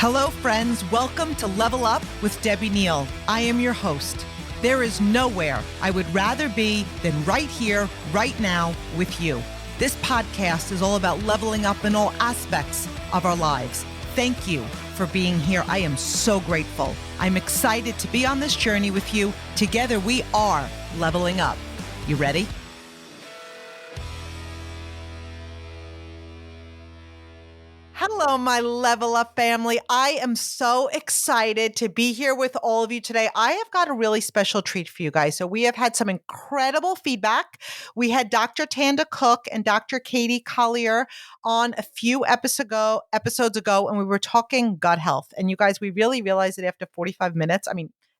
Hello, friends. Welcome to Level Up with Debbie Neal. I am your host. There is nowhere I would rather be than right here, right now with you. This podcast is all about leveling up in all aspects of our lives. Thank you for being here. I am so grateful. I'm excited to be on this journey with you. Together, we are leveling up. You ready? Hello, my Level Up family. I am so excited to be here with all of you today. I have got a really special treat for you guys. So we have had some incredible feedback. We had Dr. Tanda Cook and Dr. Collier on a few episodes ago, and we were talking gut health. And you guys, we really realized that after 45 minutes,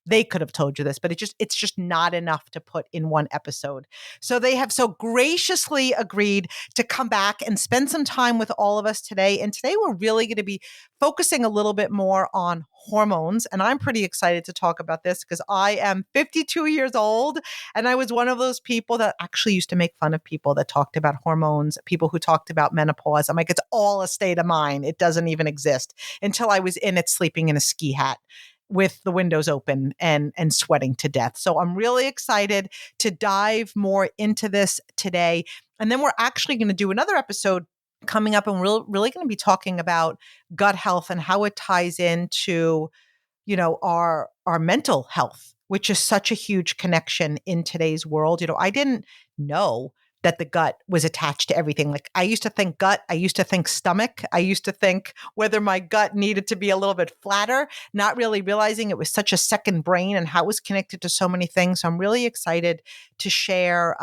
they could have told you this, but it's just not enough to put in one episode. So they have so graciously agreed to come back and spend some time with all of us today. And today we're really going to be focusing a little bit more on hormones. And I'm pretty excited to talk about this because I am 52 years old. And I was one of those people that actually used to make fun of people that talked about hormones, people who talked about menopause. I'm like, it's all a state of mind. It doesn't even exist until I was in it sleeping in a ski hat with the windows open and sweating to death. So I'm really excited to dive more into this today. And then we're actually going to do another episode coming up, and we're really going to be talking about gut health and how it ties into, our mental health, which is such a huge connection in today's world. I didn't know that the gut was attached to everything. Like I used to think gut, I used to think stomach, I used to think whether my gut needed to be a little bit flatter, not really realizing it was such a second brain and how it was connected to so many things. So I'm really excited to share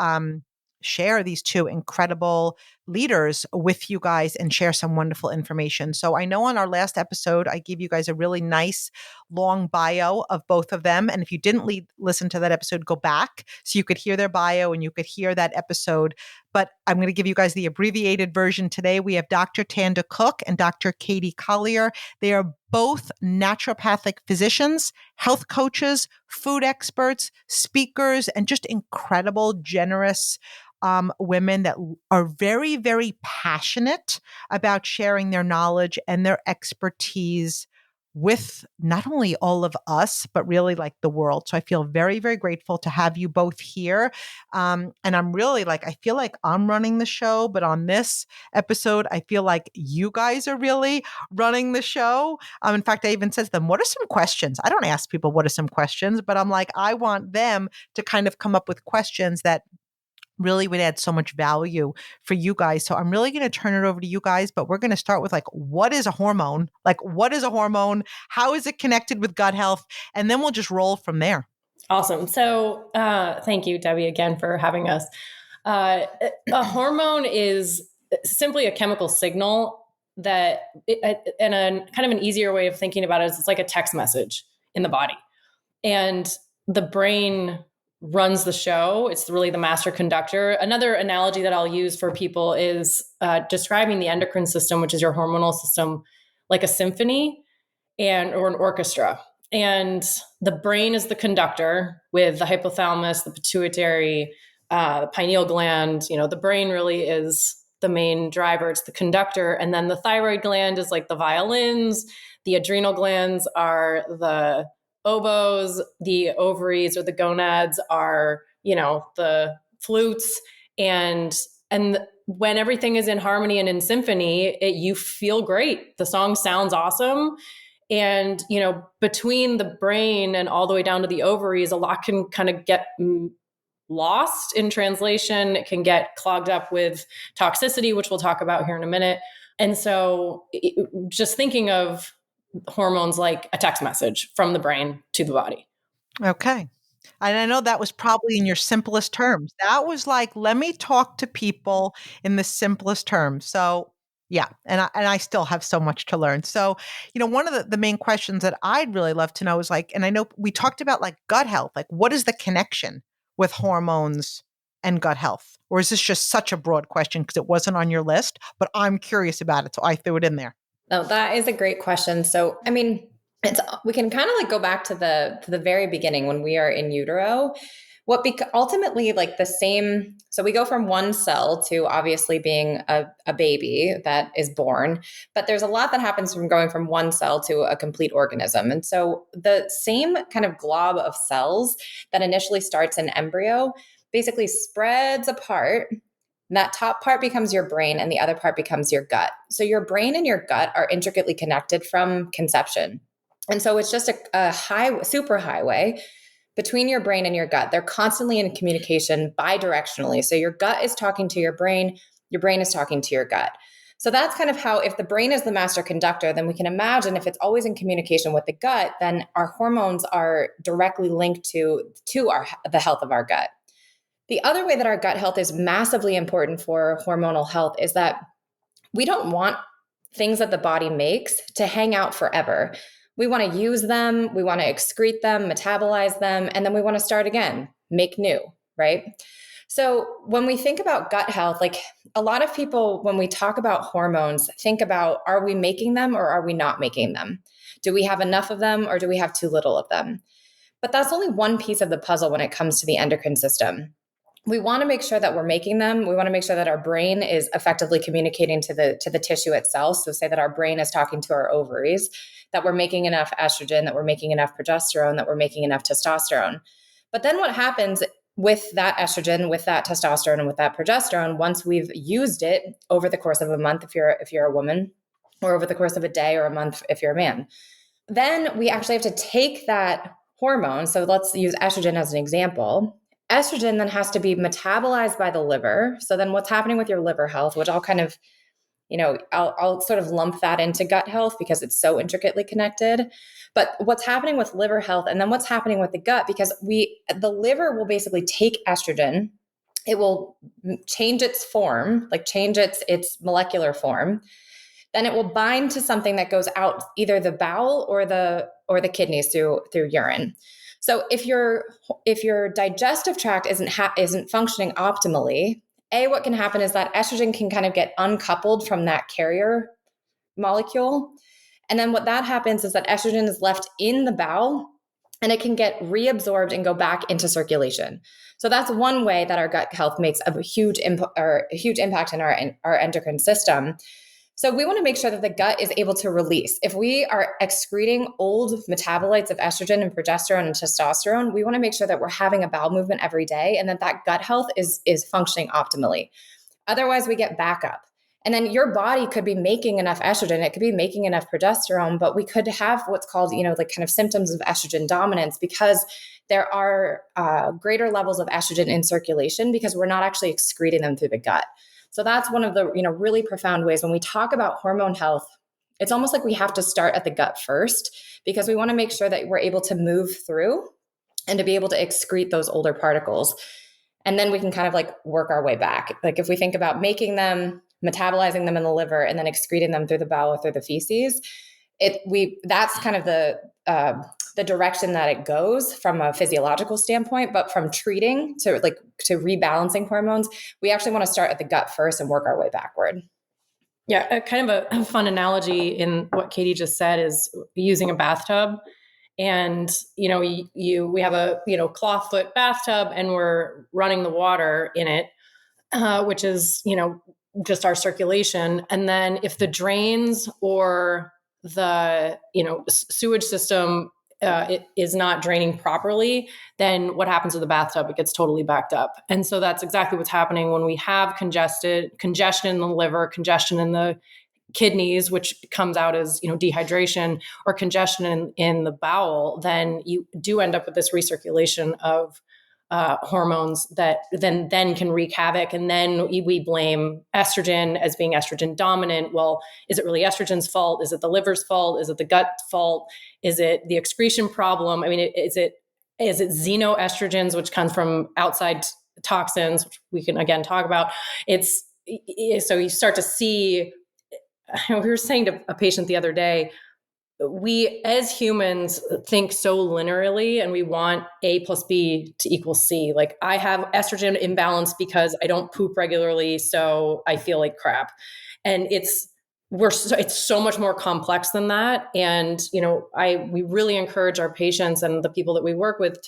these two incredible leaders with you guys and share some wonderful information. So I know on our last episode, I gave you guys a really nice long bio of both of them. And if you didn't listen to that episode, go back so you could hear their bio and you could hear that episode. But I'm going to give you guys the abbreviated version today. We have Dr. Tanda Cook and Dr. Collier. They are both naturopathic physicians, health coaches, food experts, speakers, and just incredible, generous women that are very, very passionate about sharing their knowledge and their expertise with not only all of us, but really like the world. So I feel very, very grateful to have you both here. And I'm really I feel like I'm running the show, but on this episode, I feel like you guys are really running the show. In fact, I even said to them, what are some questions? I don't ask people what are some questions, but I'm like, I want them to kind of come up with questions that really would add so much value for you guys. So I'm really going to turn it over to you guys, but we're going to start with what is a hormone? What is a hormone? How is it connected with gut health? And then we'll just roll from there. Awesome. So thank you, Debbie, again for having us. A hormone is simply a chemical signal that, and a kind of an easier way of thinking about it is it's like a text message in the body. And the brain runs the show. It's really the master conductor. Another analogy that I'll use for people is describing the endocrine system, which is your hormonal system, like a symphony or an orchestra. And the brain is the conductor with the hypothalamus, the pituitary, the pineal gland. The brain really is the main driver. It's the conductor. And then the thyroid gland is like the violins. The adrenal glands are the oboes, the ovaries or the gonads are, the flutes. And when everything is in harmony and in symphony, you feel great. The song sounds awesome. And, between the brain and all the way down to the ovaries, a lot can kind of get lost in translation. It can get clogged up with toxicity, which we'll talk about here in a minute. And so just thinking of hormones like a text message from the brain to the body. Okay. And I know that was probably in your simplest terms. That was let me talk to people in the simplest terms. So yeah. And I still have so much to learn. So, one of the main questions that I'd really love to know is and I know we talked about gut health, what is the connection with hormones and gut health? Or is this just such a broad question because it wasn't on your list, but I'm curious about it. So I threw it in there. No, that is a great question. So, we can kind of go back to the very beginning when we are in utero. ultimately like the same. So we go from one cell to obviously being a baby that is born, but there's a lot that happens from going from one cell to a complete organism. And so the same kind of glob of cells that initially starts in embryo basically spreads apart. That top part becomes your brain and the other part becomes your gut. So your brain and your gut are intricately connected from conception. And so it's just a super highway between your brain and your gut. They're constantly in communication bidirectionally. So your gut is talking to your brain is talking to your gut. So that's kind of how, if the brain is the master conductor, then we can imagine if it's always in communication with the gut, then our hormones are directly linked to the health of our gut. The other way that our gut health is massively important for hormonal health is that we don't want things that the body makes to hang out forever. We want to use them, we want to excrete them, metabolize them, and then we want to start again, make new, right? So when we think about gut health, like a lot of people, when we talk about hormones, think about, are we making them or are we not making them? Do we have enough of them or do we have too little of them? But that's only one piece of the puzzle when it comes to the endocrine system. We want to make sure that we're making them. We want to make sure that our brain is effectively communicating to the tissue itself. So say that our brain is talking to our ovaries, that we're making enough estrogen, that we're making enough progesterone, that we're making enough testosterone. But then what happens with that estrogen, with that testosterone, and with that progesterone, once we've used it over the course of a month, if you're a woman, or over the course of a day or a month, if you're a man, then we actually have to take that hormone. So let's use estrogen as an example. Estrogen then has to be metabolized by the liver. So then what's happening with your liver health, which I'll kind of, I'll sort of lump that into gut health because it's so intricately connected. But what's happening with liver health and then what's happening with the gut, because the liver will basically take estrogen, it will change its form, like change its molecular form. Then it will bind to something that goes out either the bowel or the kidneys through urine. So if your digestive tract isn't functioning optimally, what can happen is that estrogen can kind of get uncoupled from that carrier molecule. And then what that happens is that estrogen is left in the bowel and it can get reabsorbed and go back into circulation. So that's one way that our gut health makes a huge impact in our endocrine system. So we want to make sure that the gut is able to release. If we are excreting old metabolites of estrogen and progesterone and testosterone, we want to make sure that we're having a bowel movement every day and that gut health is functioning optimally. Otherwise, we get backup. And then your body could be making enough estrogen, it could be making enough progesterone, but we could have what's called, like kind of symptoms of estrogen dominance because there are greater levels of estrogen in circulation because we're not actually excreting them through the gut. So that's one of the, really profound ways when we talk about hormone health. It's almost like we have to start at the gut first because we want to make sure that we're able to move through and to be able to excrete those older particles. And then we can kind of like work our way back. Like if we think about making them, metabolizing them in the liver, and then excreting them through the bowel or through the feces, that's kind of the direction that it goes from a physiological standpoint. But from treating to rebalancing hormones, we actually want to start at the gut first and work our way backward. Yeah, kind of a fun analogy in what Katie just said is using a bathtub. And, we have a, cloth foot bathtub and we're running the water in it, which is, just our circulation. And then if the drains or the, sewage system it is not draining properly, then what happens with the bathtub? It gets totally backed up. And so that's exactly what's happening when we have congestion in the liver, congestion in the kidneys, which comes out as dehydration, or congestion in the bowel. Then you do end up with this recirculation of hormones that then can wreak havoc. And then we blame estrogen as being estrogen dominant. Well, is it really estrogen's fault? Is it the liver's fault? Is it the gut fault? Is it the excretion problem? I mean, is it xenoestrogens, which comes from outside toxins, which we can again talk about? So you start to see, we were saying to a patient the other day, we as humans think so linearly and we want A plus B to equal C. Like I have estrogen imbalance because I don't poop regularly, so I feel like crap. And it's so much more complex than that. And, we really encourage our patients and the people that we work with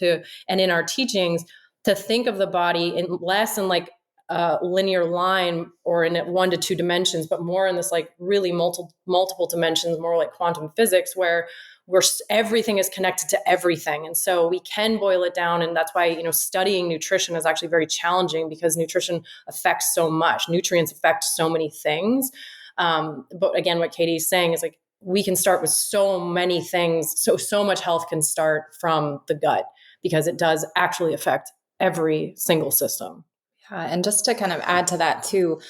and in our teachings, to think of the body in less in like a linear line or in 1 to 2 dimensions, but more in this like really multiple dimensions, more like quantum physics, where everything is connected to everything. And so we can boil it down. And that's why, studying nutrition is actually very challenging, because nutrition affects so much. Nutrients affect so many things. But again, what Katie's saying is like, we can start with so many things. So much health can start from the gut, because it does actually affect every single system. Yeah, and just to kind of add to that too,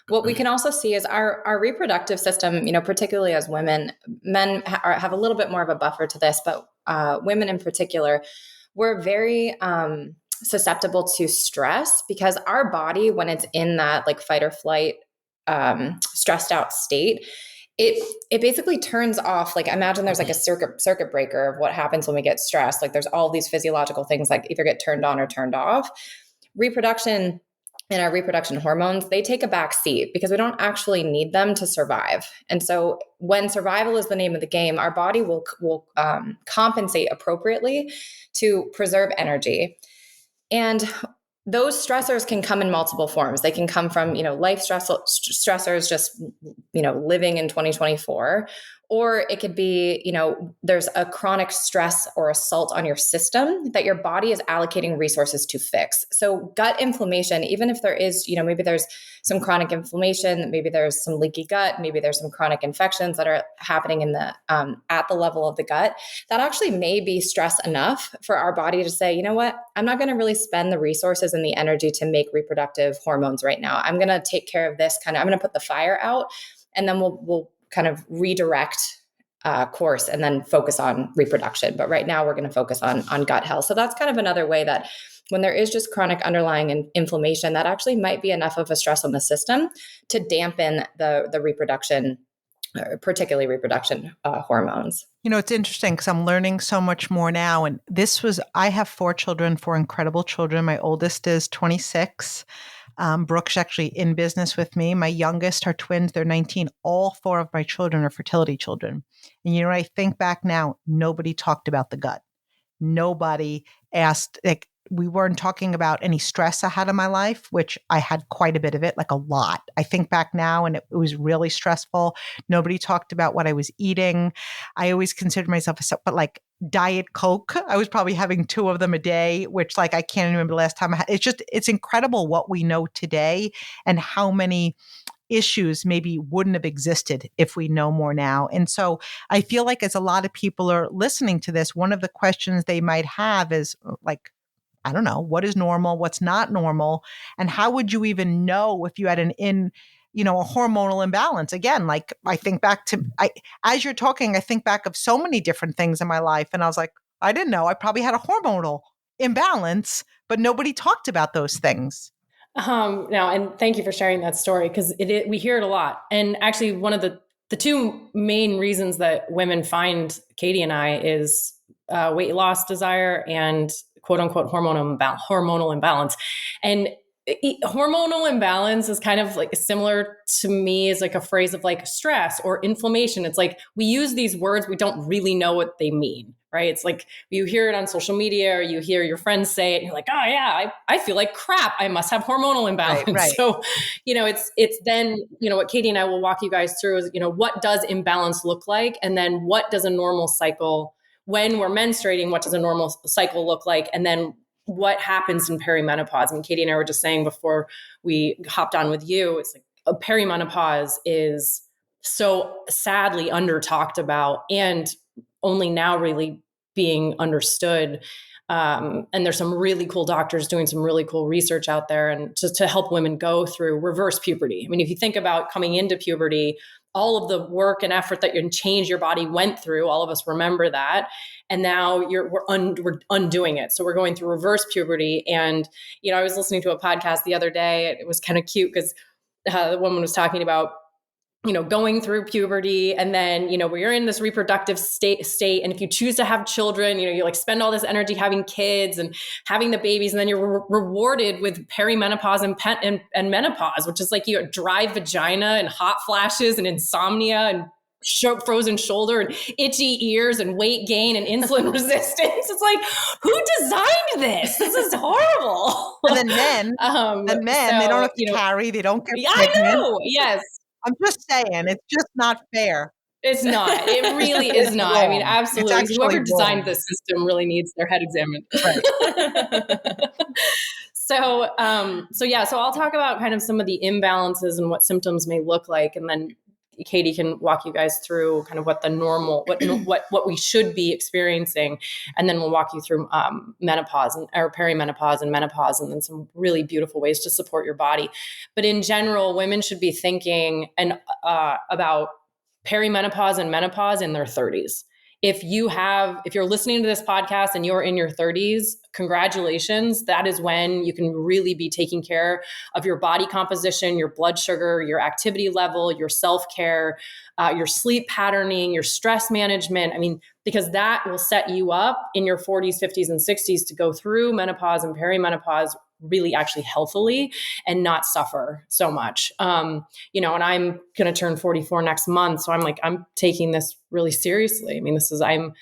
what we can also see is our reproductive system, particularly as women. Men have a little bit more of a buffer to this, but women in particular, we're very susceptible to stress, because our body, when it's in that like fight or flight, stressed out state, it basically turns off. Like, imagine there's like a circuit breaker of what happens when we get stressed. Like, there's all these physiological things like either get turned on or turned off. Reproduction and our reproduction hormones, they take a back seat because we don't actually need them to survive. And so when survival is the name of the game, our body will compensate appropriately to preserve energy. And those stressors can come in multiple forms. They can come from, life stressors, just, living in 2024, or it could be, there's a chronic stress or assault on your system that your body is allocating resources to fix. So gut inflammation, even if there is, maybe there's some chronic inflammation, maybe there's some leaky gut, maybe there's some chronic infections that are happening in the at the level of the gut, that actually may be stress enough for our body to say, you know what, I'm not going to really spend the resources and the energy to make reproductive hormones right now. I'm going to take care of this I'm going to put the fire out, and then we'll kind of redirect course and then focus on reproduction. But right now we're going to focus on gut health. So that's kind of another way that when there is just chronic underlying inflammation, that actually might be enough of a stress on the system to dampen the reproduction, particularly reproduction hormones. It's interesting because I'm learning so much more now. And I have 4 children, 4 incredible children. My oldest is 26. Brooke's actually in business with me. My youngest are twins. They're 19. All 4 of my children are fertility children. And I think back now, nobody talked about the gut. Nobody asked, we weren't talking about any stress I had in my life, which I had quite a bit of it, like a lot. I think back now and it was really stressful. Nobody talked about what I was eating. I always considered myself but like Diet Coke, I was probably having 2 of them a day, which like I can't remember the last time I had. It's incredible what we know today and how many issues maybe wouldn't have existed if we know more now. And so I feel like as a lot of people are listening to this, one of the questions they might have is like, I don't know, what is normal? What's not normal? And how would you even know if you had a hormonal imbalance? Again, like I think back as you're talking, I think back of so many different things in my life. And I was like, I didn't know. I probably had a hormonal imbalance, but nobody talked about those things. Now, and thank you for sharing that story, because we hear it a lot. And actually one of the 2 main reasons that women find Katie and I is weight loss desire and quote unquote hormonal imbalance. And hormonal imbalance is kind of like similar to me as like a phrase of like stress or inflammation. It's like we use these words, we don't really know what they mean, right? It's like you hear it on social media or you hear your friends say it and you're like, oh yeah, I feel like crap. I must have hormonal imbalance. Right. So, it's then, what Katie and I will walk you guys through is, what does imbalance look like? And then what does a normal cycle, when we're menstruating, what does a normal cycle look like? And then what happens in perimenopause? I mean, Katie and I were just saying before we hopped on with you, it's like a perimenopause is so sadly under talked about and only now really being understood. And there's some really cool doctors doing some really cool research out there and just to help women go through reverse puberty. I mean, if you think about coming into puberty, all of the work and effort that you change your body went through, all of us remember that. And now we're undoing it. So we're going through reverse puberty. And, I was listening to a podcast the other day. It was kind of cute because the woman was talking about, going through puberty and then, where you're in this reproductive state. And if you choose to have children, you like spend all this energy having kids and having the babies. And then you're rewarded with perimenopause and menopause, which is like you have dry vagina and hot flashes and insomnia and frozen shoulder and itchy ears and weight gain and insulin resistance. It's like, who designed this? This is horrible. And then men, they don't have to carry, they don't get I pregnant. know. Yes. I'm just saying, it's just not fair. It's not. It really is not. Wrong. I mean, absolutely. Whoever designed wrong. this system really needs their head examined. Right. So I'll talk about kind of some of the imbalances and what symptoms may look like, and then Katie can walk you guys through kind of what the normal, what we should be experiencing, and then we'll walk you through menopause or perimenopause and menopause, and then some really beautiful ways to support your body. But in general, women should be thinking about perimenopause and menopause in their 30s. If you're listening to this podcast and you're in your 30s, congratulations. That is when you can really be taking care of your body composition, your blood sugar, your activity level, your self-care, your sleep patterning, your stress management. I mean, because that will set you up in your 40s, 50s, and 60s to go through menopause and perimenopause really actually healthily and not suffer so much. And I'm going to turn 44 next month. So I'm taking this really seriously. I mean, I'm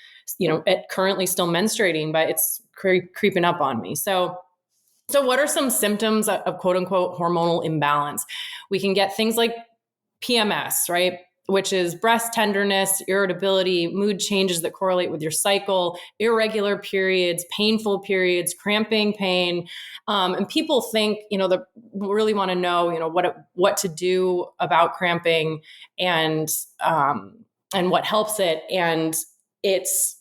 currently still menstruating, but it's creeping up on me. So what are some symptoms of quote unquote hormonal imbalance? We can get things like PMS, right? Which is breast tenderness, irritability, mood changes that correlate with your cycle, irregular periods, painful periods, cramping pain. And people think, they really want to know, what to do about cramping and what helps it. And it's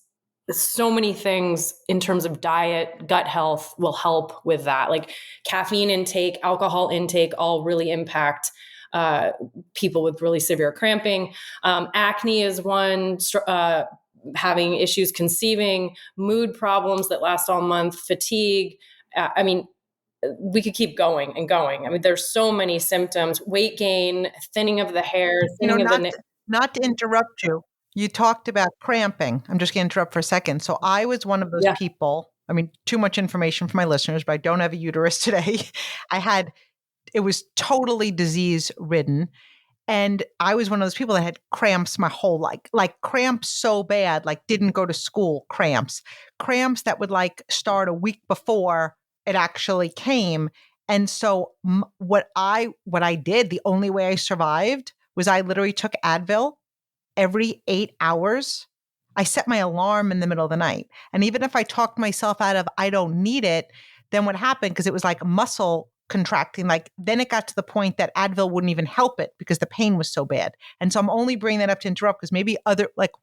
so many things in terms of diet, gut health will help with that. Like caffeine intake, alcohol intake, all really impact people with really severe cramping. Acne is one, having issues conceiving, mood problems that last all month, fatigue. We could keep going and going. I mean, there's so many symptoms, weight gain, thinning of the hair, thinning of the not to interrupt you. You talked about cramping. I'm just going to interrupt for a second. So I was one of those people. I mean, too much information for my listeners, but I don't have a uterus today. It was totally disease ridden. And I was one of those people that had cramps my whole life, like cramps so bad, like didn't go to school cramps that would like start a week before it actually came. And so what I did, the only way I survived was I literally took Advil every 8 hours. I set my alarm in the middle of the night. And even if I talked myself out of, I don't need it, then what happened, because it was like muscle contracting, like then it got to the point that Advil wouldn't even help it because the pain was so bad. And so I'm only bringing that up to interrupt because maybe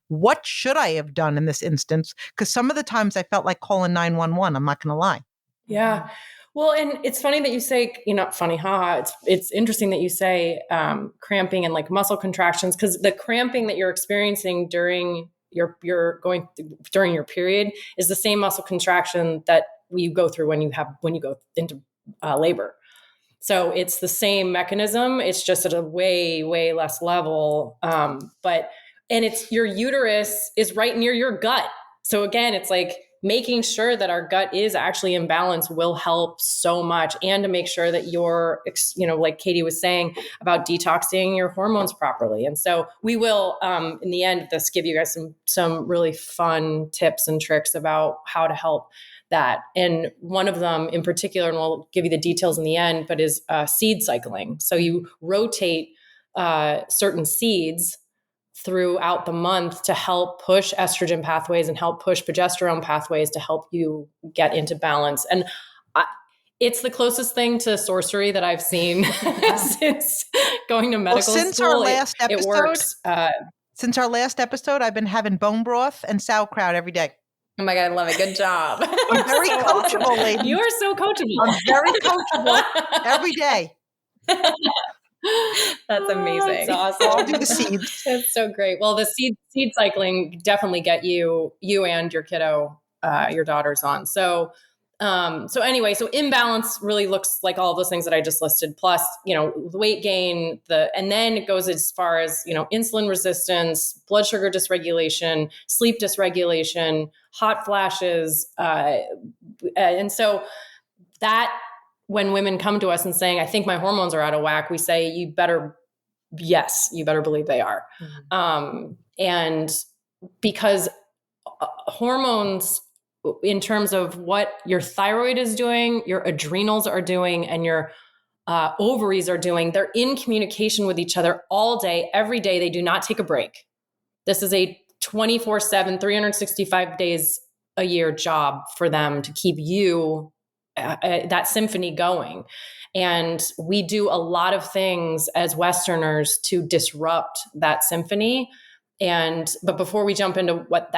what should I have done in this instance? Because some of the times I felt like calling 911. I'm not going to lie. Yeah. Well, and it's funny that you say, funny, it's interesting that you say cramping and like muscle contractions, because the cramping that you're experiencing during your period is the same muscle contraction that you go through when you go into labor. So it's the same mechanism. It's just at a way, way less level. And it's your uterus is right near your gut. So again, it's like making sure that our gut is actually in balance will help so much. And to make sure that you're, like Katie was saying about detoxing your hormones properly. And so we will, in the end of this, give you guys some really fun tips and tricks about how to help that. And one of them in particular, and we'll give you the details in the end, but is seed cycling. So you rotate certain seeds throughout the month to help push estrogen pathways and help push progesterone pathways to help you get into balance. And it's the closest thing to sorcery that I've seen since going to medical since school. Our last episode, it works. Since our last episode, I've been having bone broth and sauerkraut every day. Oh my God, I love it. Good job. I'm very coachable, ladies. You are so coachable. I'm very coachable every day. That's amazing. That's awesome. I'll do the seeds. That's so great. Well, the seed cycling definitely get you and your kiddo, your daughters on. So anyway, so imbalance really looks like all those things that I just listed, plus, the weight gain, and then it goes as far as, insulin resistance, blood sugar dysregulation, sleep dysregulation, hot flashes. And so that when women come to us and saying, I think my hormones are out of whack, we say, you better Yes, you better believe they are. And because hormones, in terms of what your thyroid is doing, your adrenals are doing, and your ovaries are doing, they're in communication with each other all day, every day. They do not take a break. This is a 24/7, 365 days a year job for them to keep you that symphony going. And we do a lot of things as Westerners to disrupt that symphony. But before we jump into what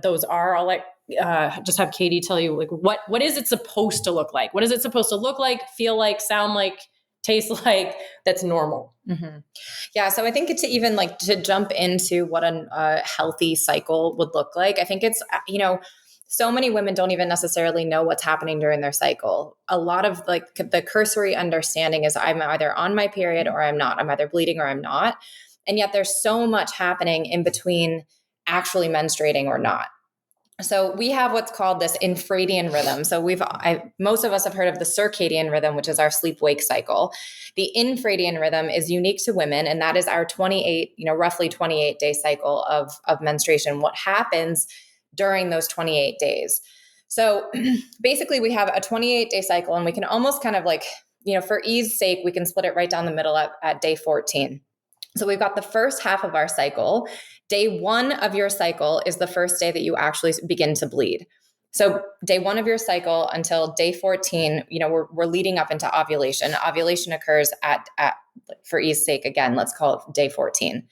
those are, I'll just have Katie tell you, like, what is it supposed to look like? What is it supposed to look like, feel like, sound like, taste like, that's normal? Mm-hmm. Yeah. So I think to even like to jump into what a healthy cycle would look like, I think it's, so many women don't even necessarily know what's happening during their cycle. A lot of like the cursory understanding is I'm either on my period or I'm not. I'm either bleeding or I'm not. And yet there's so much happening in between actually menstruating or not. So we have what's called this infradian rhythm. So most of us have heard of the circadian rhythm, which is our sleep-wake cycle. The infradian rhythm is unique to women, and that is our 28, roughly 28-day cycle of menstruation. What happens during those 28 days? So basically, we have a 28-day cycle, and we can almost kind of like, for ease sake, we can split it right down the middle at day 14. So we've got the first half of our cycle. Day 1 of your cycle is the first day that you actually begin to bleed. So day 1 of your cycle until day 14, we're leading up into ovulation. Ovulation occurs at for ease sake, again, let's call it day 14.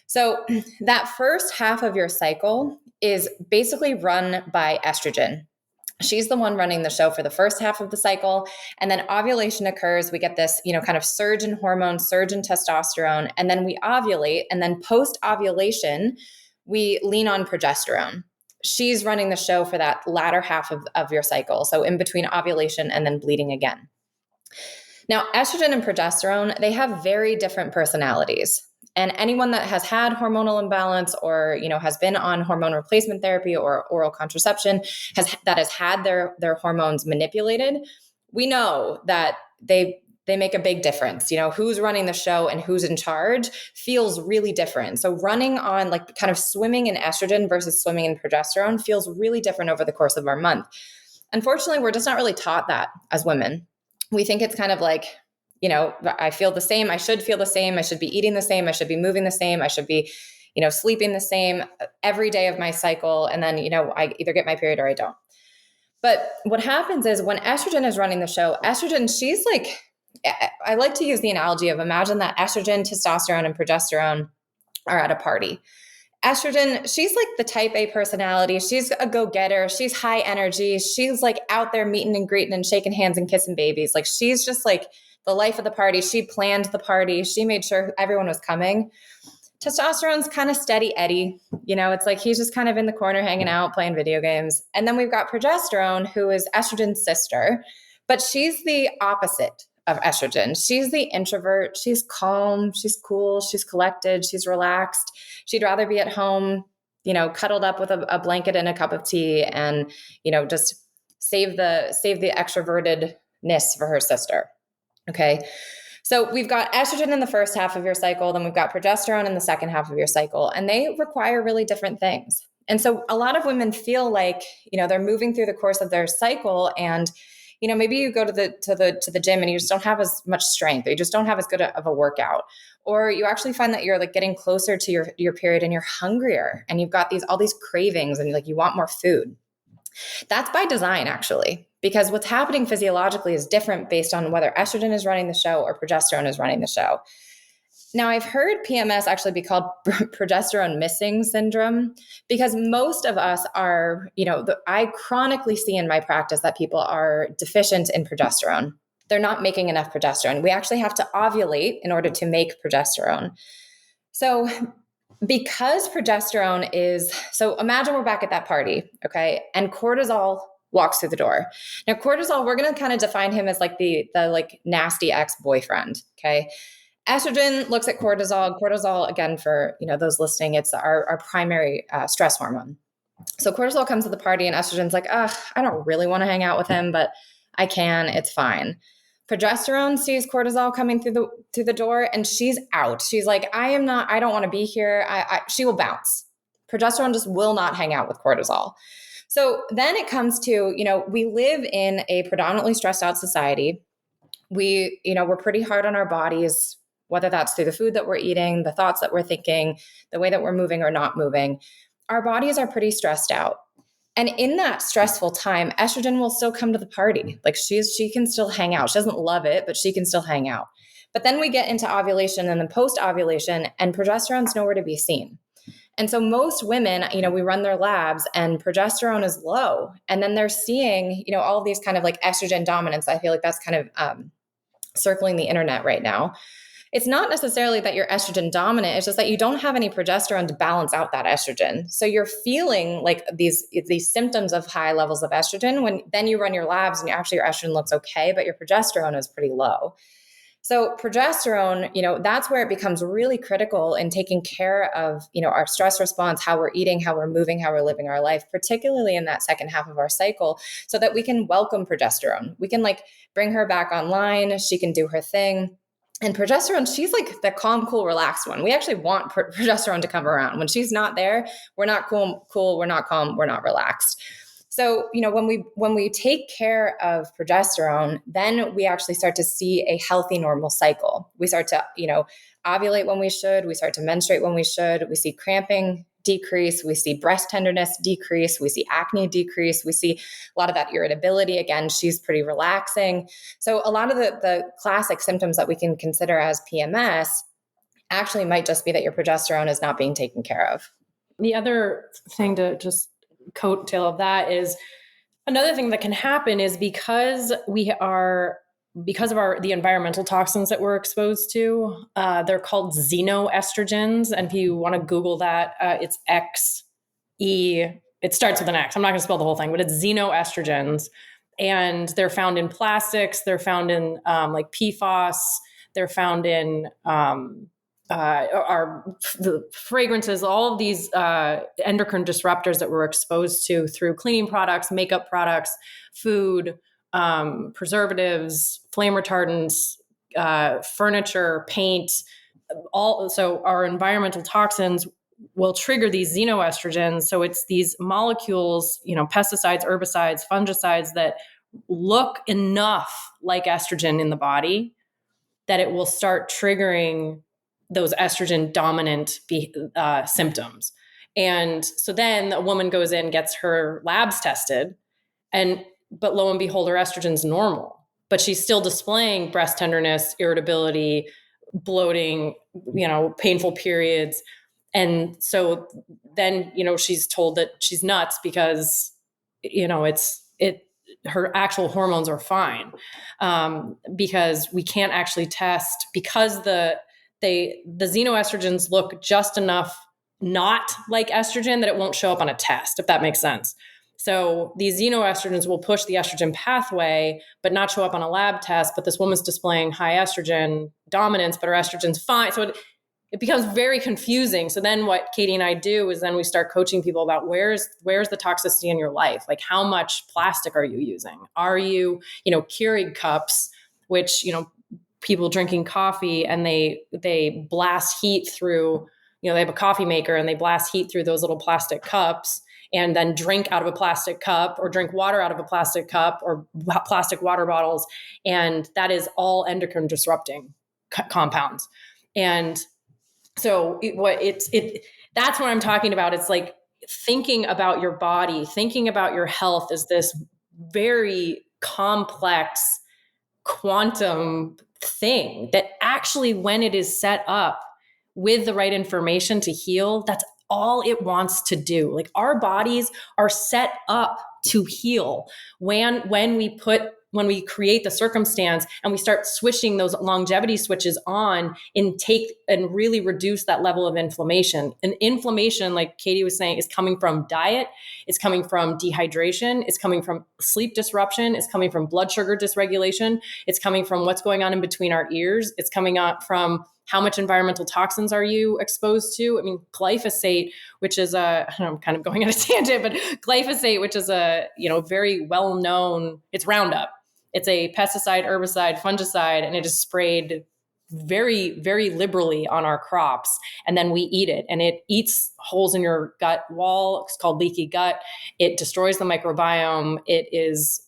So that first half of your cycle is basically run by estrogen. She's the one running the show for the first half of the cycle. And then ovulation occurs. We get this, kind of surge in hormones, surge in testosterone, and then we ovulate. And then post ovulation, we lean on progesterone. She's running the show for that latter half of your cycle. So in between ovulation and then bleeding again. Now, estrogen and progesterone, they have very different personalities. And anyone that has had hormonal imbalance or, has been on hormone replacement therapy or oral contraception that has had their hormones manipulated, we know that they make a big difference. Who's running the show and who's in charge feels really different. So running on like kind of swimming in estrogen versus swimming in progesterone feels really different over the course of our month. Unfortunately, we're just not really taught that as women. We think it's kind of like, I feel the same. I should feel the same. I should be eating the same. I should be moving the same. I should be, sleeping the same every day of my cycle. And then, I either get my period or I don't. But what happens is when estrogen is running the show, estrogen, she's like, I like to use the analogy of imagine that estrogen, testosterone, and progesterone are at a party. Estrogen, she's like the type A personality. She's a go-getter. She's high energy. She's like out there meeting and greeting and shaking hands and kissing babies. Like she's just like the life of the party. She planned the party. She made sure everyone was coming. Testosterone's kind of steady Eddie. It's like he's just kind of in the corner hanging out, playing video games. And then we've got progesterone, who is estrogen's sister, but she's the opposite of estrogen. She's the introvert. She's calm. She's cool. She's collected. She's relaxed. She'd rather be at home, cuddled up with a blanket and a cup of tea and, just save the extrovertedness for her sister. Okay. So we've got estrogen in the first half of your cycle, then we've got progesterone in the second half of your cycle, and they require really different things. And so a lot of women feel like, they're moving through the course of their cycle and, maybe you go to the gym and you just don't have as much strength, or you just don't have as good of a workout, or you actually find that you're like getting closer to your period and you're hungrier and you've got all these cravings and like you want more food. That's by design, actually, because what's happening physiologically is different based on whether estrogen is running the show or progesterone is running the show. Now, I've heard PMS actually be called progesterone missing syndrome because most of us are, I chronically see in my practice that people are deficient in progesterone. They're not making enough progesterone. We actually have to ovulate in order to make progesterone. So because progesterone so imagine we're back at that party, okay? And cortisol walks through the door. Now, cortisol, we're going to kind of define him as like the like nasty ex-boyfriend, okay? Estrogen looks at cortisol. Cortisol, again, for those listening, it's our primary stress hormone. So cortisol comes to the party and estrogen's like, I don't really want to hang out with him, but I can, it's fine. Progesterone sees cortisol coming through the door, and she's out. She's like, I don't want to be here. She will bounce. Progesterone just will not hang out with cortisol. So then it comes to, we live in a predominantly stressed out society. We're pretty hard on our bodies, whether that's through the food that we're eating, the thoughts that we're thinking, the way that we're moving or not moving. Our bodies are pretty stressed out. And in that stressful time, estrogen will still come to the party. Like she can still hang out. She doesn't love it, but she can still hang out. But then we get into ovulation and then post-ovulation, and progesterone's nowhere to be seen. And so most women, we run their labs and progesterone is low. And then they're seeing, all of these kind of like estrogen dominance. I feel like that's kind of circling the internet right now. It's not necessarily that you're estrogen dominant. It's just that you don't have any progesterone to balance out that estrogen. So you're feeling like these symptoms of high levels of estrogen when then you run your labs and actually your estrogen looks okay, but your progesterone is pretty low. So progesterone, that's where it becomes really critical in taking care of, our stress response, how we're eating, how we're moving, how we're living our life, particularly in that second half of our cycle, so that we can welcome progesterone. We can bring her back online. She can do her thing. And progesterone, she's like the calm, cool, relaxed one. We actually want progesterone to come around. When she's not there, we're not cool, we're not calm, we're not relaxed. So, when we take care of progesterone, then we actually start to see a healthy, normal cycle. We start to, ovulate when we should. We start to menstruate when we should. We see cramping decrease. We see breast tenderness decrease. We see acne decrease. We see a lot of that irritability. Again, she's pretty relaxing. So a lot of the classic symptoms that we can consider as PMS actually might just be that your progesterone is not being taken care of. The other thing to just coattail of that is another thing that can happen is because of the environmental toxins that we're exposed to, they're called xenoestrogens. And if you want to Google that, it's XE, it starts with an X. I'm not going to spell the whole thing, but it's xenoestrogens. And they're found in plastics. They're found in like PFAS. They're found in the fragrances, all of these endocrine disruptors that we're exposed to through cleaning products, makeup products, food, preservatives, flame retardants, furniture, paint, so our environmental toxins will trigger these xenoestrogens. So it's these molecules, pesticides, herbicides, fungicides that look enough like estrogen in the body that it will start triggering those estrogen dominant symptoms. And so then a woman goes in, gets her labs tested, but lo and behold, her estrogen's normal, but she's still displaying breast tenderness, irritability, bloating, painful periods. And so then, she's told that she's nuts because, her actual hormones are fine. Because we can't actually test because the xenoestrogens look just enough not like estrogen that it won't show up on a test, if that makes sense. So these xenoestrogens will push the estrogen pathway, but not show up on a lab test. But this woman's displaying high estrogen dominance, but her estrogen's fine. So it becomes very confusing. So then what Katie and I do is then we start coaching people about where's the toxicity in your life? Like how much plastic are you using? Are you, Keurig cups, which, people drinking coffee and they blast heat through, they have a coffee maker and they blast heat through those little plastic cups and then drink out of a plastic cup or drink water out of a plastic cup or plastic water bottles. And that is all endocrine disrupting compounds. And so that's what I'm talking about. It's like thinking about your body, thinking about your health is this very complex quantum thing that actually, when it is set up with the right information to heal, that's all it wants to do. Like our bodies are set up to heal when we create the circumstance and we start switching those longevity switches on and really reduce that level of inflammation. And inflammation, like Katie was saying, is coming from diet, it's coming from dehydration, it's coming from sleep disruption, it's coming from blood sugar dysregulation, it's coming from what's going on in between our ears, it's coming up from how much environmental toxins are you exposed to? I mean, glyphosate, which is I'm kind of going on a tangent, but glyphosate, which is a, very well-known, it's Roundup. It's a pesticide, herbicide, fungicide, and it is sprayed very, very liberally on our crops. And then we eat it, and it eats holes in your gut wall. It's called leaky gut. It destroys the microbiome. It is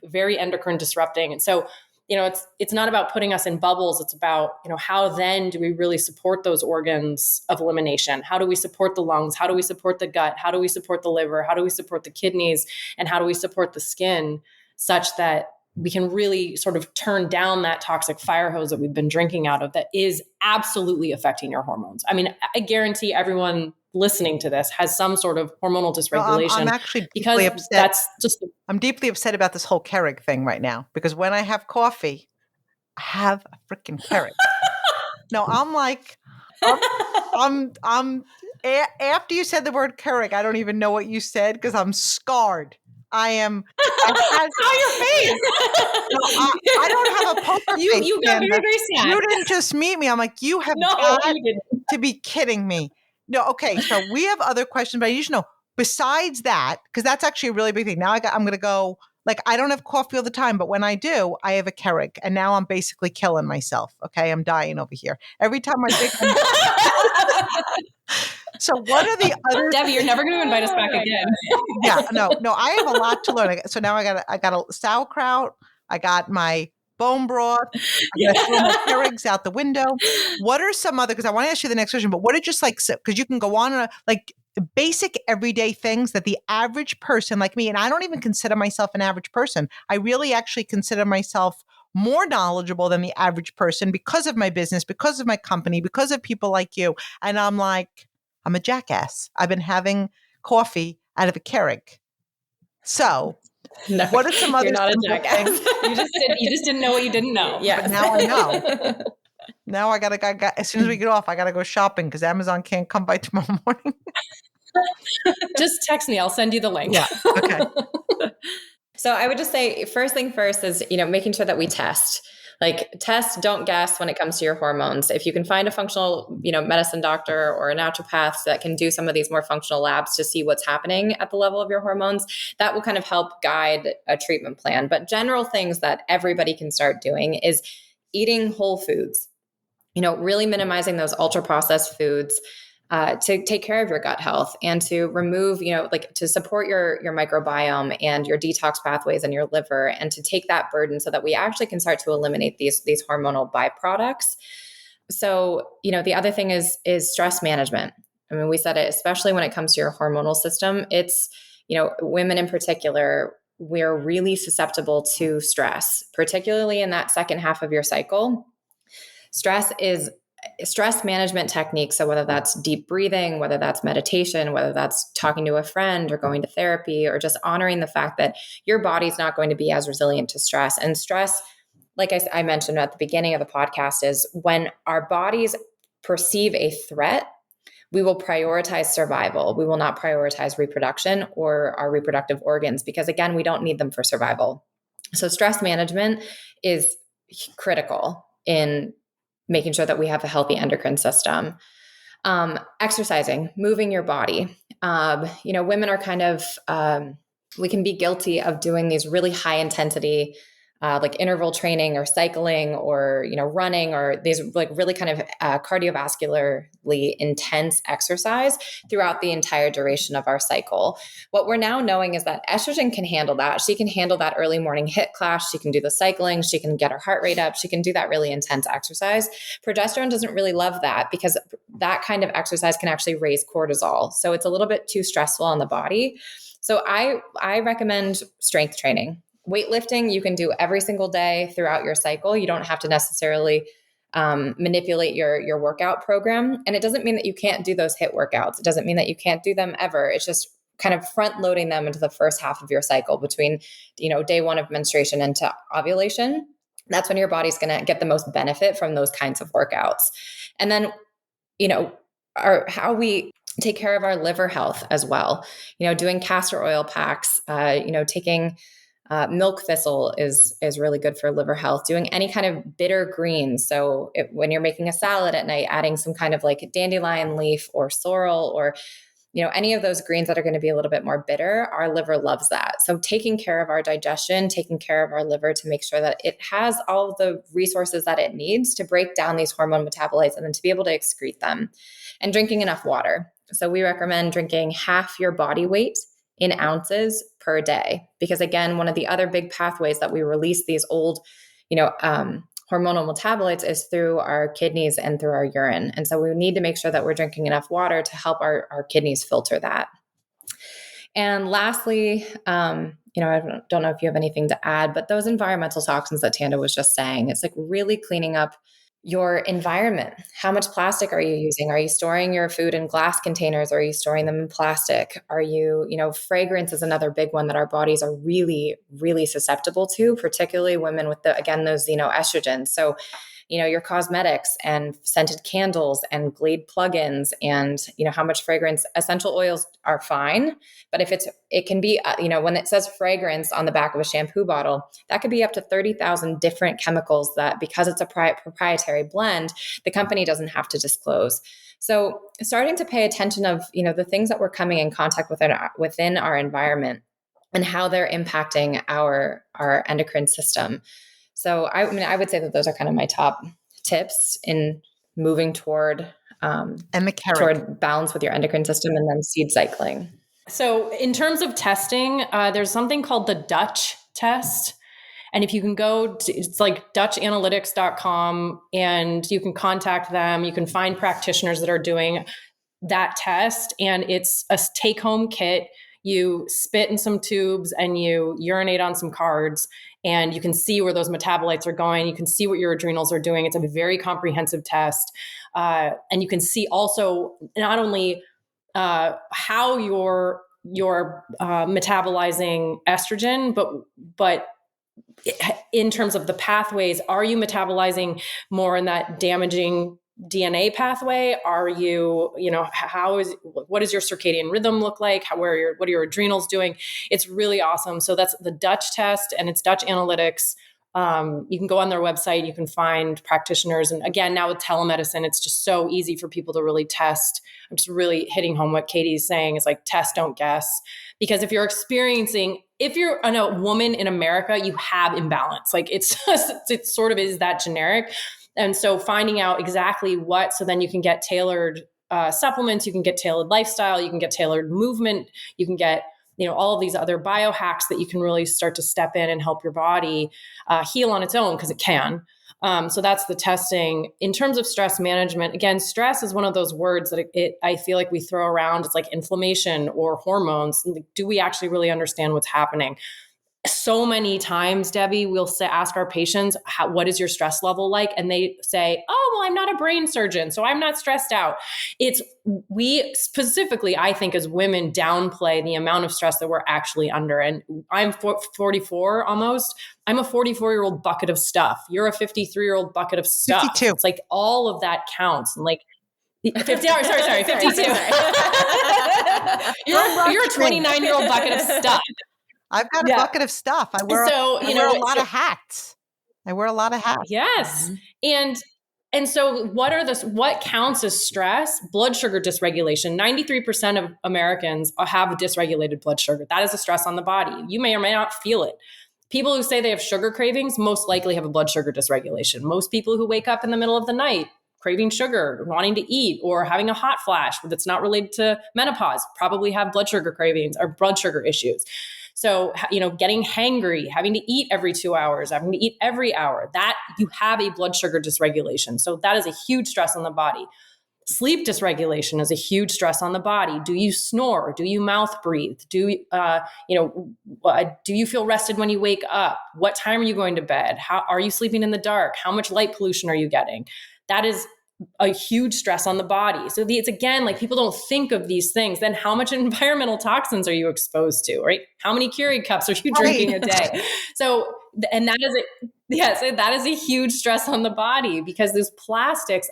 very endocrine disrupting. And so, it's not about putting us in bubbles. It's about, how then do we really support those organs of elimination? How do we support the lungs? How do we support the gut? How do we support the liver? How do we support the kidneys? And how do we support the skin such that we can really sort of turn down that toxic fire hose that we've been drinking out of that is absolutely affecting your hormones? I mean, I guarantee everyone listening to this has some sort of hormonal dysregulation. I'm actually because deeply upset. That's just I'm deeply upset about this whole Keurig thing right now, because when I have coffee, I have a freaking Keurig. No, I'm like, after you said the word Keurig, I don't even know what you said because I'm scarred. I saw your face. No, I don't have a poker face. You got very, very sad. You didn't just meet me. I'm like, you have got to be kidding me. No, okay. So we have other questions, but I need to know, besides that, because that's actually a really big thing. Now I'm going to go, like, I don't have coffee all the time, but when I do, I have a Keurig, and now I'm basically killing myself. Okay. I'm dying over here. Every time I think So what are the other Debbie, you're never going to invite us back again. Yeah, no, I have a lot to learn. So now I got a sauerkraut. I got my bone broth. I'm going to throw my Keurigs out the window. What are some other, because I want to ask you the next question, but what are just like, because you can go on and like basic everyday things that the average person like me, and I don't even consider myself an average person. I really actually consider myself more knowledgeable than the average person because of my business, because of my company, because of people like you. And I'm like, I'm a jackass. I've been having coffee out of a Keurig. So, No, what are some other you're not a simple jackass. things? You just didn't know what you didn't know. Yeah. But now I know. Now I gotta as soon as we get off, I gotta go shopping because Amazon can't come by tomorrow morning. Just text me. I'll send you the link. Yeah. Okay. So I would just say, first thing first is, making sure that we test. Like, test, don't guess when it comes to your hormones. If you can find a functional, medicine doctor or a naturopath that can do some of these more functional labs to see what's happening at the level of your hormones, that will kind of help guide a treatment plan. But general things that everybody can start doing is eating whole foods, really minimizing those ultra processed foods, to take care of your gut health and to remove, to support your microbiome and your detox pathways in your liver, and to take that burden so that we actually can start to eliminate these hormonal byproducts. So, the other thing is stress management. I mean, we said it, especially when it comes to your hormonal system, it's, women in particular, we're really susceptible to stress, particularly in that second half of your cycle. Stress management techniques. So whether that's deep breathing, whether that's meditation, whether that's talking to a friend or going to therapy, or just honoring the fact that your body's not going to be as resilient to stress. And stress, like I mentioned at the beginning of the podcast, is when our bodies perceive a threat, we will prioritize survival. We will not prioritize reproduction or our reproductive organs, because again, we don't need them for survival. So stress management is critical in making sure that we have a healthy endocrine system. Exercising, moving your body. Women are kind of, we can be guilty of doing these really high intensity, like interval training or cycling or, running, or these like really kind of cardiovascularly intense exercise throughout the entire duration of our cycle. What we're now knowing is that estrogen can handle that. She can handle that early morning HIIT class. She can do the cycling. She can get her heart rate up. She can do that really intense exercise. Progesterone doesn't really love that because that kind of exercise can actually raise cortisol. So it's a little bit too stressful on the body. So I recommend strength training. Weightlifting, you can do every single day throughout your cycle. You don't have to necessarily manipulate your workout program. And it doesn't mean that you can't do those HIIT workouts. It doesn't mean that you can't do them ever. It's just kind of front loading them into the first half of your cycle between, day one of menstruation into ovulation. That's when your body's going to get the most benefit from those kinds of workouts. And then, how we take care of our liver health as well. Doing castor oil packs, taking milk thistle is really good for liver health. Doing any kind of bitter greens. So when you're making a salad at night, adding some kind of like dandelion leaf or sorrel or any of those greens that are going to be a little bit more bitter, our liver loves that. So taking care of our digestion, taking care of our liver to make sure that it has all of the resources that it needs to break down these hormone metabolites and then to be able to excrete them, and drinking enough water. So we recommend drinking half your body weight in ounces per day, because again, one of the other big pathways that we release these old, hormonal metabolites is through our kidneys and through our urine. And so we need to make sure that we're drinking enough water to help our kidneys filter that. And lastly, I don't know if you have anything to add, but those environmental toxins that Tanda was just saying, it's like really cleaning up your environment. How much plastic are you using? Are you storing your food in glass containers? Or are you storing them in plastic? Are you, fragrance is another big one that our bodies are really, really susceptible to, particularly women with those estrogens. So, your cosmetics and scented candles and Glade plugins and, how much fragrance. Essential oils are fine. But if it can be, when it says fragrance on the back of a shampoo bottle, that could be up to 30,000 different chemicals that, because it's a proprietary blend, the company doesn't have to disclose. So starting to pay attention of, the things that we're coming in contact with within our environment and how they're impacting our endocrine system. So I would say that those are kind of my top tips in moving toward balance with your endocrine system, and then seed cycling. So in terms of testing, there's something called the Dutch test. And if you can go to, it's like dutchanalytics.com, and you can contact them. You can find practitioners that are doing that test, and it's a take-home kit. You spit in some tubes and you urinate on some cards, and you can see where those metabolites are going. You can see what your adrenals are doing. It's a very comprehensive test. And you can see also not only how you're metabolizing estrogen, but in terms of the pathways, are you metabolizing more in that damaging DNA pathway? Are you, what does your circadian rhythm look like? What are your adrenals doing? It's really awesome. So that's the Dutch test, and it's Dutch Analytics. You can go on their website, you can find practitioners. And again, now with telemedicine, it's just so easy for people to really test. I'm just really hitting home what Katie's saying is like, test, don't guess. Because if you're a woman in America, you have imbalance. Like it sort of is that generic. And so finding out exactly so then you can get tailored supplements, you can get tailored lifestyle, you can get tailored movement, you can get all of these other biohacks that you can really start to step in and help your body heal on its own, because it can. So that's the testing. In terms of stress management, again, stress is one of those words that I feel like we throw around. It's like inflammation or hormones. Do we actually really understand what's happening? So many times, Debbie, we'll ask our patients, what is your stress level like? And they say, oh, well, I'm not a brain surgeon, so I'm not stressed out. We specifically, I think, as women, downplay the amount of stress that we're actually under. And I'm 44 almost. I'm a 44-year-old bucket of stuff. You're a 53-year-old bucket of stuff. 52. It's like all of that counts. And like, 50, sorry, 52. You're a 29-year-old bucket of stuff. I've got a bucket of stuff. I wear a lot of hats. Yes. Mm-hmm. And so what counts as stress? Blood sugar dysregulation. 93% of Americans have dysregulated blood sugar. That is a stress on the body. You may or may not feel it. People who say they have sugar cravings most likely have a blood sugar dysregulation. Most people who wake up in the middle of the night craving sugar, wanting to eat, or having a hot flash that's not related to menopause probably have blood sugar cravings or blood sugar issues. So, getting hangry, having to eat every 2 hours, having to eat every hour, that you have a blood sugar dysregulation. So that is a huge stress on the body. Sleep dysregulation is a huge stress on the body. Do you snore? Do you mouth breathe? Do you feel rested when you wake up? What time are you going to bed? How are you sleeping in the dark? How much light pollution are you getting? That is a huge stress on the body. So it's again, like people don't think of these things. Then how much environmental toxins are you exposed to, right? How many Keurig cups are you drinking a day? So that is a huge stress on the body, because those plastics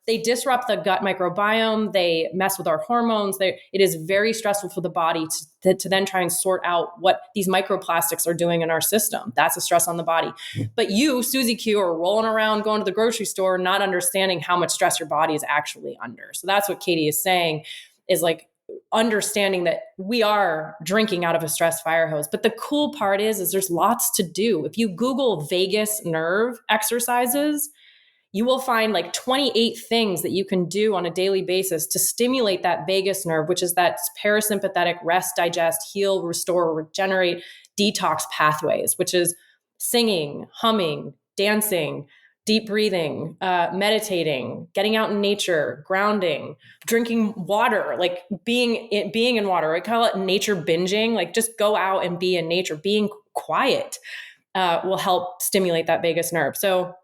they disrupt the gut microbiome. They mess with our hormones. It is very stressful for the body to then try and sort out what these microplastics are doing in our system. That's a stress on the body. But you, Susie Q, are rolling around going to the grocery store, not understanding how much stress your body is actually under. So that's what Katie is saying, is like, understanding that we are drinking out of a stress fire hose. But the cool part is there's lots to do. If you Google vagus nerve exercises, you will find like 28 things that you can do on a daily basis to stimulate that vagus nerve, which is that parasympathetic rest, digest, heal, restore, regenerate, detox pathways, which is singing, humming, dancing, deep breathing, meditating, getting out in nature, grounding, drinking water, like being in water. I call it nature binging. Like just go out and be in nature. Being quiet will help stimulate that vagus nerve. So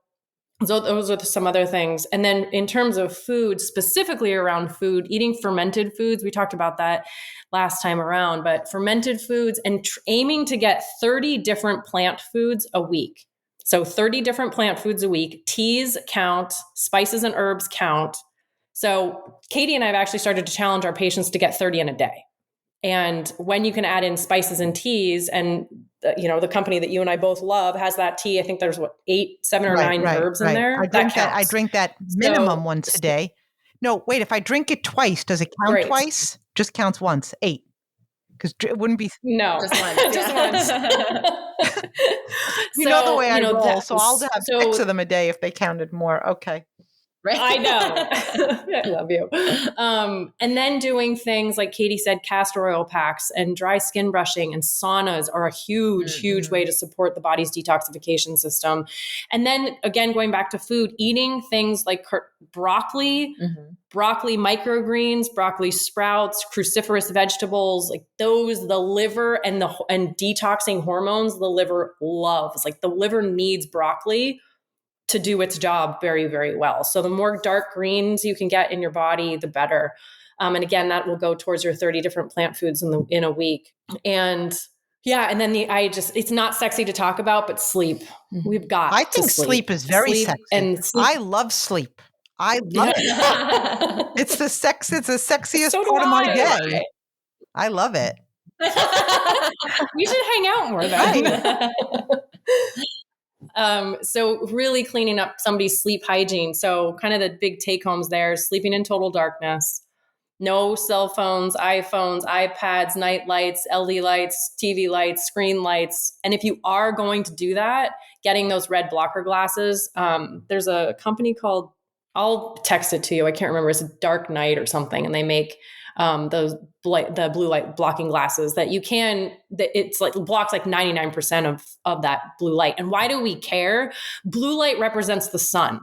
those are some other things. And then in terms of food, specifically around food, eating fermented foods, we talked about that last time around, but fermented foods and aiming to get 30 different plant foods a week. So 30 different plant foods a week. Teas count, spices and herbs count. So Katie and I have actually started to challenge our patients to get 30 in a day. And when you can add in spices and teas, and the company that you and I both love has that tea. I think there's 7 or 9 herbs in there. I drink that minimum once a day. No, wait, if I drink it twice, does it count twice? Just counts once, 8. Because it wouldn't be. No, just once. Just once. You know the way I roll, so I'll have 6 of them a day if they counted more. Okay. Right. I know. I love you. And then doing things like Katie said, castor oil packs and dry skin brushing and saunas are a huge way to support the body's detoxification system. And then again, going back to food, eating things like broccoli, broccoli microgreens, broccoli sprouts, cruciferous vegetables, like those, the liver and detoxing hormones, the liver loves. Like the liver needs broccoli to do its job very, very well. So the more dark greens you can get in your body, the better. And again, that will go towards your 30 different plant foods in a week. And yeah, and then it's not sexy to talk about, but sleep. We've got I think sleep is very sexy. And I love sleep. I love it. It's the sexiest part of my day. Right? I love it. We should hang out more then. So really cleaning up somebody's sleep hygiene. So kind of the big take homes there, sleeping in total darkness, no cell phones, iPhones, iPads, night lights, LED lights, TV lights, screen lights. And if you are going to do that, getting those red blocker glasses, there's a company called, I'll text it to you. I can't remember. It's a Dark Night or something. And they make the blue light blocking glasses that it's like blocks like 99% of that blue light. And why do we care? Blue light represents the sun.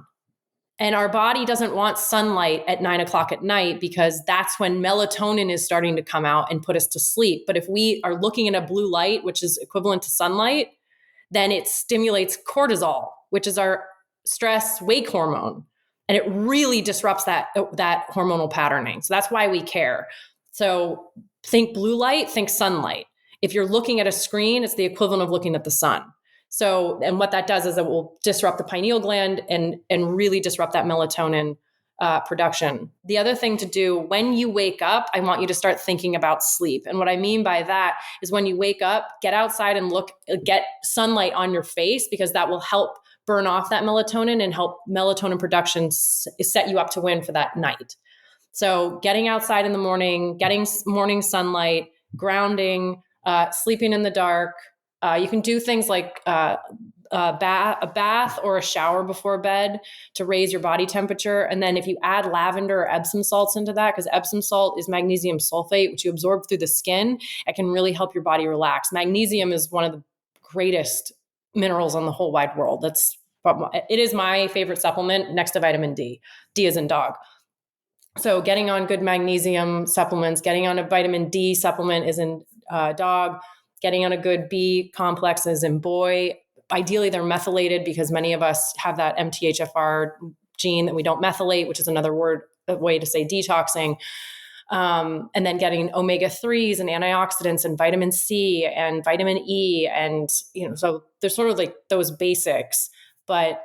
And our body doesn't want sunlight at 9:00 at night because that's when melatonin is starting to come out and put us to sleep. But if we are looking at a blue light, which is equivalent to sunlight, then it stimulates cortisol, which is our stress wake hormone. And it really disrupts that hormonal patterning. So that's why we care. So think blue light, think sunlight. If you're looking at a screen, it's the equivalent of looking at the sun. So, and what that does is it will disrupt the pineal gland and really disrupt that melatonin production. The other thing to do when you wake up, I want you to start thinking about sleep. And what I mean by that is when you wake up, get outside and get sunlight on your face, because that will help burn off that melatonin and help melatonin production set you up to win for that night. So getting outside in the morning, getting morning sunlight, grounding, sleeping in the dark. You can do things like a bath or a shower before bed to raise your body temperature. And then if you add lavender or Epsom salts into that, because Epsom salt is magnesium sulfate, which you absorb through the skin, it can really help your body relax. Magnesium is one of the greatest minerals on the whole wide world. It is my favorite supplement next to vitamin D. D is in dog. So getting on good magnesium supplements, getting on a vitamin D supplement is in dog, getting on a good B complex is in boy. Ideally, they're methylated because many of us have that MTHFR gene that we don't methylate, which is another way to say detoxing. And then getting omega-3s and antioxidants and vitamin C and vitamin E. And, so there's sort of like those basics, but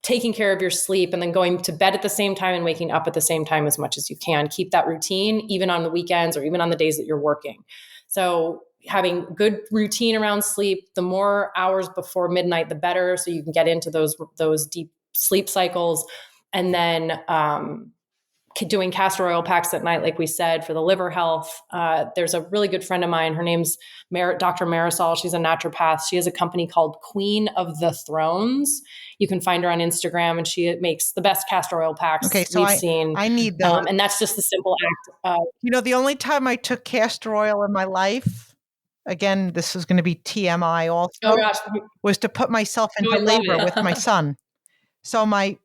taking care of your sleep and then going to bed at the same time and waking up at the same time as much as you can. Keep that routine, even on the weekends or even on the days that you're working. So having good routine around sleep, the more hours before midnight, the better. So you can get into those deep sleep cycles. And then doing castor oil packs at night, like we said, for the liver health. There's a really good friend of mine. Her name's Dr. Marisol. She's a naturopath. She has a company called Queen of the Thrones. You can find her on Instagram, and she makes the best castor oil packs we've seen. I need those. And that's just the simple act of, the only time I took castor oil in my life, again, this is going to be TMI also, was to put myself into labor with my son. So my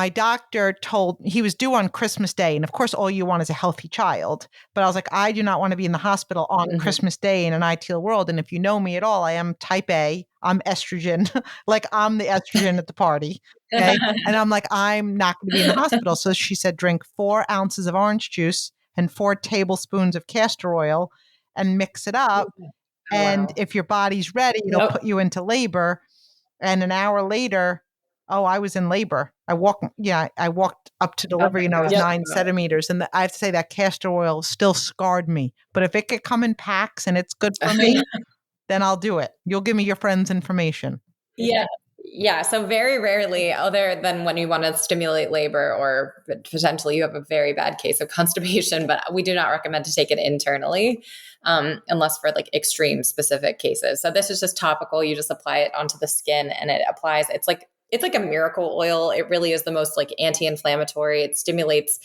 doctor he was due on Christmas Day. And of course, all you want is a healthy child. But I was like, I do not want to be in the hospital on Christmas Day in an ideal world. And if you know me at all, I am type A. I'm estrogen. Like I'm the estrogen at the party. Okay. And I'm like, I'm not going to be in the hospital. So she said, drink 4 ounces of orange juice and 4 tablespoons of castor oil and mix it up. And if your body's ready, it'll put you into labor. And an hour later, I was in labor. I walked up to delivery and I was 9 centimeters. And I have to say that castor oil still scarred me. But if it could come in packs and it's good for me, then I'll do it. You'll give me your friend's information. Yeah. Yeah. So very rarely, other than when you want to stimulate labor or potentially you have a very bad case of constipation, but we do not recommend to take it internally unless for like extreme specific cases. So this is just topical. You just apply it onto the skin and it applies. It's like a miracle oil. It really is the most like anti-inflammatory. It stimulates,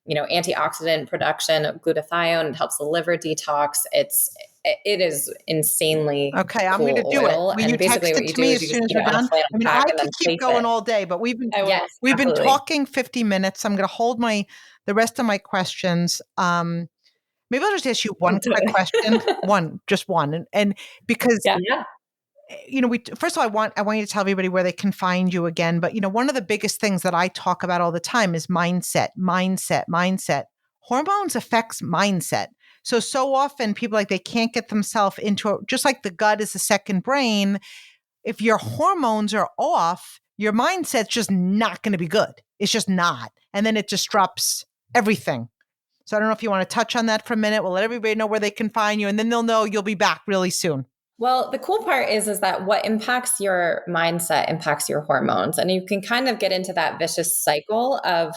antioxidant production of glutathione. It helps the liver detox. It is insanely okay. I'm going to do it. Will you text it to me as soon as you're done? I mean, I could keep going all day, but we've been talking 50 minutes. I'm going to hold the rest of my questions. Maybe I'll just ask you one quick question. Just one, and because first of all, I want you to tell everybody where they can find you again. But one of the biggest things that I talk about all the time is mindset. Hormones affects mindset. So often people they can't get themselves into just like the gut is a second brain. If your hormones are off, your mindset's just not going to be good. It's just not. And then it disrupts everything. So I don't know if you want to touch on that for a minute. We'll let everybody know where they can find you, and then they'll know you'll be back really soon. Well, the cool part is that what impacts your mindset impacts your hormones. And you can kind of get into that vicious cycle of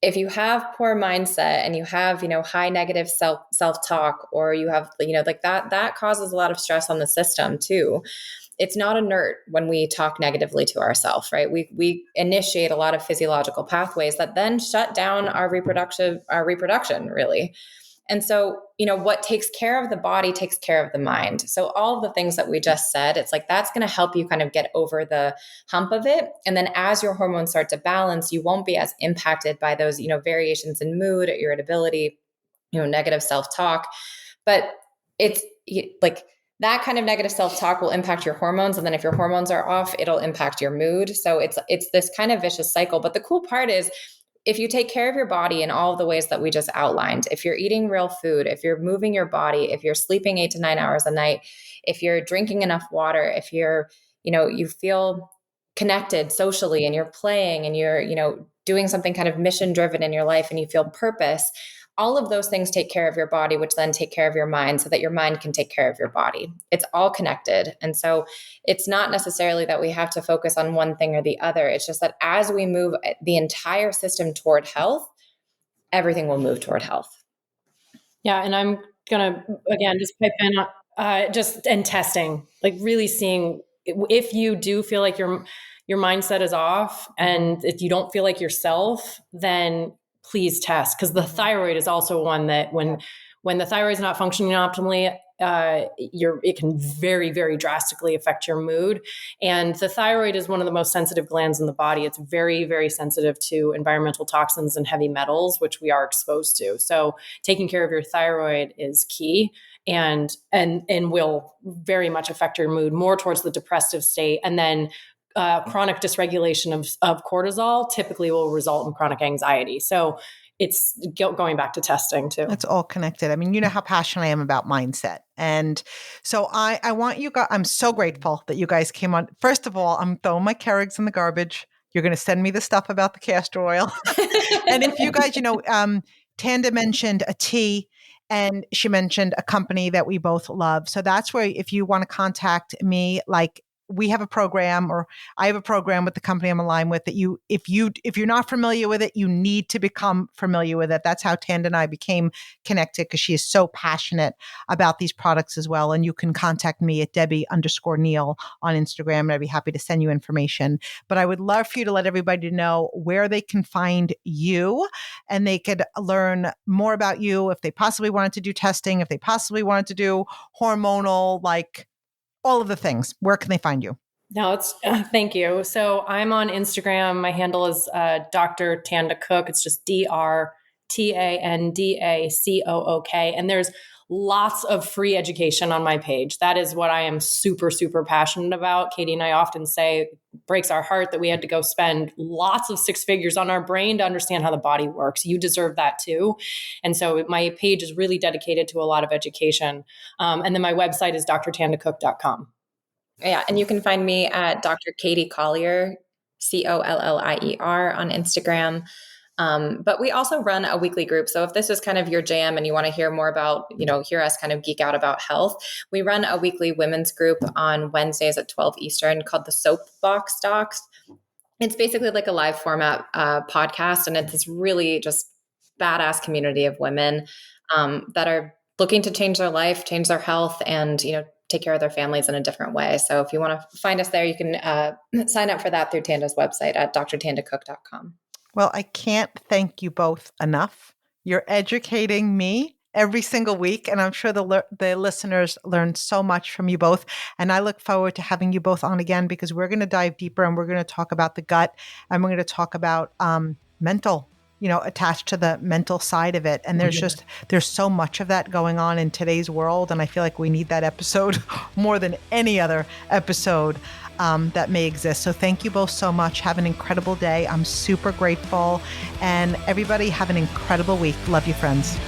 if you have poor mindset and you have, high negative self-talk, or you have, that causes a lot of stress on the system too. It's not inert when we talk negatively to ourselves, right? We initiate a lot of physiological pathways that then shut down our reproduction, really. And so, what takes care of the body takes care of the mind. So all of the things that we just said, it's like, that's going to help you kind of get over the hump of it. And then as your hormones start to balance, you won't be as impacted by those, variations in mood, irritability, negative self-talk. But it's like that kind of negative self-talk will impact your hormones. And then if your hormones are off, it'll impact your mood. So it's this kind of vicious cycle. But the cool part is, if you take care of your body in all of the ways that we just outlined, if you're eating real food, if you're moving your body, if you're sleeping 8 to 9 hours a night, if you're drinking enough water, if you're, you feel connected socially and you're playing and you're, doing something kind of mission driven in your life and you feel purpose, all of those things take care of your body, which then take care of your mind so that your mind can take care of your body. It's all connected. And so it's not necessarily that we have to focus on one thing or the other. It's just that as we move the entire system toward health, everything will move toward health. Yeah. And I'm going to, again, just pipe in, and testing, like really seeing if you do feel like your mindset is off and if you don't feel like yourself, then please test, because the thyroid is also one that when the thyroid is not functioning optimally, it can very, very drastically affect your mood. And the thyroid is one of the most sensitive glands in the body. It's very, very sensitive to environmental toxins and heavy metals, which we are exposed to. So taking care of your thyroid is key and will very much affect your mood more towards the depressive state. And then chronic dysregulation of cortisol typically will result in chronic anxiety. So it's going back to testing too. It's all connected. I mean, you know how passionate I am about mindset. And so I want you guys, I'm so grateful that you guys came on. First of all, I'm throwing my Keurigs in the garbage. You're going to send me the stuff about the castor oil. And if you guys, Tanda mentioned a tea and she mentioned a company that we both love. So that's where if you want to contact me, like we have a program, or I have a program with the company I'm aligned with, that if you're not familiar with it, you need to become familiar with it. That's how Tanda and I became connected, because she is so passionate about these products as well. And you can contact me at Debbie_Neal on Instagram, and I'd be happy to send you information. But I would love for you to let everybody know where they can find you, and they could learn more about you if they possibly wanted to do testing, if they possibly wanted to do hormonal, like all of the things. Where can they find you? No, it's thank you. So I'm on Instagram. My handle is Dr. Tanda Cook. It's just DrTandaCook. And there's lots of free education on my page. That is what I am super, super passionate about. Katie and I often say it breaks our heart that we had to go spend lots of six figures on our brain to understand how the body works. You deserve that too. And so my page is really dedicated to a lot of education. And then my website is drtandacook.com. Yeah. And you can find me at Dr. Katie Collier, Collier on Instagram. But we also run a weekly group. So if this is kind of your jam and you want to hear more about, hear us kind of geek out about health, we run a weekly women's group on Wednesdays at 12 Eastern called the Soapbox Docs. It's basically like a live format podcast. And it's this really just badass community of women that are looking to change their life, change their health, and, take care of their families in a different way. So if you want to find us there, you can sign up for that through Tanda's website at drtandacook.com. Well, I can't thank you both enough. You're educating me every single week, and I'm sure the listeners learn so much from you both. And I look forward to having you both on again, because we're going to dive deeper, and we're going to talk about the gut, and we're going to talk about mental, attached to the mental side of it. And there's so much of that going on in today's world. And I feel like we need that episode more than any other episode that may exist. So thank you both so much. Have an incredible day. I'm super grateful. And everybody have an incredible week. Love you, friends.